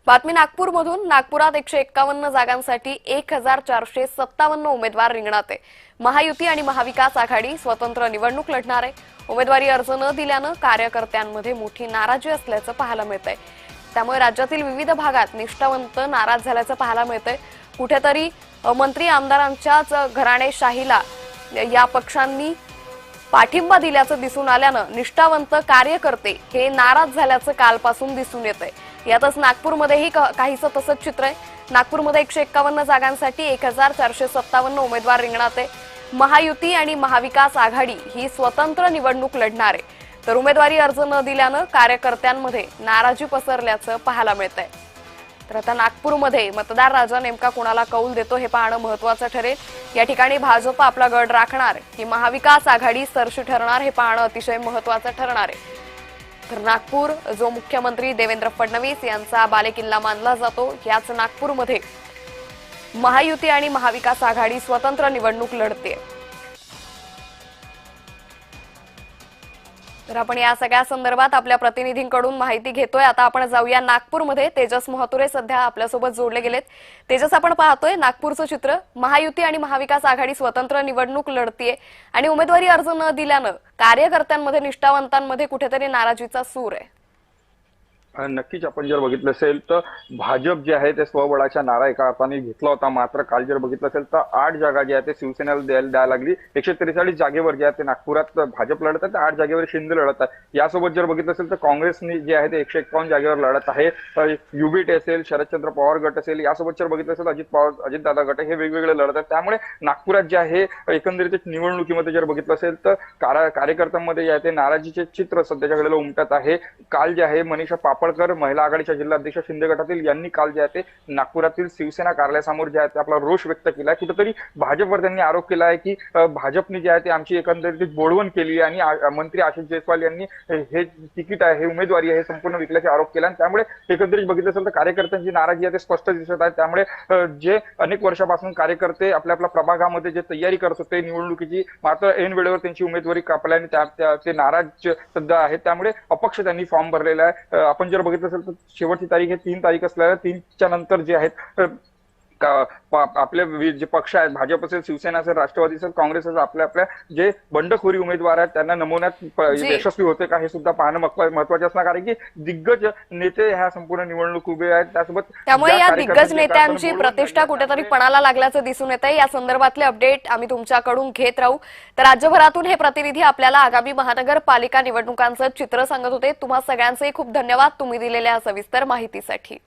बातमी नागपूरमधून। नागपुरात 151 जागांसाठी 1457 उमेदवार रिंगणात आहे। महायुती आणि महाविकास आघाडी स्वतंत्र निवडणूक लढणार आहे। उमेदवारी अर्ज न दिल्यानं कार्यकर्त्यांमध्ये मोठी नाराजी असल्याचं पाहायला मिळतंय। त्यामुळे राज्यातील विविध भागात निष्ठावंत नाराज झाल्याचं पाहायला मिळतंय। कुठेतरी मंत्री आमदारांच्याच घराणेशाहीला या पक्षांनी पाठिंबा दिल्याचं दिसून आल्यानं निष्ठावंत कार्यकर्ते हे नाराज झाल्याचं कालपासून दिसून येतंय। यातच नागपूरमध्येही काहीसं तसंच चित्र आहे। नागपूरमध्ये 151 जागांसाठी 1457 उमेदवार रिंगणात आहे। महायुती आणि महाविकास आघाडी ही स्वतंत्र निवडणूक लढणार आहे, तर उमेदवारी अर्ज न दिल्यानं कार्यकर्त्यांमध्ये नाराजी पसरल्याचं पाहायला मिळतंय। तर आता नागपूरमध्ये मतदार राजा नेमका कोणाला कौल देतो हे पाहणं महत्त्वाचं ठरेल। या ठिकाणी भाजप आपला गड राखणार की महाविकास आघाडी सरशी ठरणार हे पाहणं अतिशय महत्त्वाचं ठरणार आहे। तर नागपूर जो मुख्यमंत्री देवेंद्र फडणवीस यांचा बालेकिल्ला मानला जातो, याच नागपूरमध्ये महायुती आणि महाविकास आघाडी स्वतंत्र निवडणूक लढते। तर आपण या सगळ्या संदर्भात आपल्या प्रतिनिधींकडून माहिती घेतोय। आता आपण जाऊया नागपूरमध्ये। तेजस महतुरे सध्या आपल्यासोबत जोडले गेलेत। तेजस, आपण पाहतोय नागपूरचं चित्र। महायुती आणि महाविकास आघाडी स्वतंत्र निवडणूक लढतीये आणि उमेदवारी अर्ज न दिल्यानं कार्यकर्त्यांमध्ये निष्ठावंतांमध्ये कुठेतरी नाराजीचा सूर आहे। नक्कीच आपण जर बघितलं असेल तर भाजप जे आहे ते स्वबळाच्या नारा एका अर्थाने घेतला होता। मात्र काल जर बघितलं असेल तर 8 जागा ज्या आहेत ते शिवसेनेला द्यायला लागली। 143 जागेवर जे आहे ते नागपुरात भाजप लढत आहे, 8 जागेवर शिंदे लढत आहे। यासोबत जर बघितलं असेल तर काँग्रेसने जे आहे ते 151 जागेवर लढत आहे। युबीटी असेल, शरदचंद्र पवार गट असेल, यासोबत जर बघितलं असेल अजितदादा गट हे वेगवेगळे लढत आहेत। त्यामुळे नागपुरात जे आहे एकंदरीत निवडणुकीमध्ये जर बघितलं असेल तर कार्यकर्त्यांमध्ये जे आहे ते नाराजीचे चित्र सध्याच्या घडीला उमटत आहे। काल जे आहे मनीषा पापळकर महिला आघाडीच्या जिल्हाध्यक्ष शिंदे गटातील यांनी काल जे आहे ते नागपुरातील शिवसेना कार्यालयासमोर जे आहे ते आपला रोष व्यक्त केलाय। कुठेतरी भाजपवर त्यांनी आरोप केला आहे की भाजपने जे आहे ते आमची एकंदरीत बोडवण केली आणि मंत्री आशिष जयस्वाल यांनी हे तिकीट आहे, हे उमेदवारी आहे, संपूर्ण विकल्याचा आरोप केला। त्यामुळे एकंदरीत बघितलं असेल तर कार्यकर्त्यांची नाराजी आहे ते स्पष्ट दिसत आहे। त्यामुळे जे अनेक वर्षापासून कार्यकर्ते आपल्या प्रभागामध्ये जे तयारी करत होते निवडणुकीची, मात्र ऐन वेळेवर त्यांची उमेदवारी कापल्याने ते नाराज सध्या आहेत। त्यामुळे अपक्ष त्यांनी फॉर्म भरलेला आहे। आपण जर बघितलं असेल तर शेवटची तारीख आहे 3 तारीख असल्याने 3च्या नंतर जे आहेत आपले जे पक्ष आहेत, भाजप असेल, शिवसेना असेल, राष्ट्रवादी असेल, काँग्रेस असेल, आपल्या जे बंडखोरी उमेदवार आहेत त्यांना नमवण्यात यशस्वी होते का हे सुद्धा पाहणं महत्त्वाचे असणार। कारण की दिग्गज नेते ह्या संपूर्ण निवडणूक उभे आहेत। त्यामुळे या दिग्गज नेत्यांची प्रतिष्ठा कुठेतरी पणाला लागल्याचं दिसून येत आहे। या संदर्भातले अपडेट आम्ही तुमच्याकडून घेत राहू। तर राज्यभरातून हे प्रतिनिधी आपल्याला आगामी महानगरपालिका निवडणुकांचं चित्र सांगत होते। तुम्हा सगळ्यांचे खूप धन्यवाद तुम्ही दिलेल्या सविस्तर माहितीसाठी।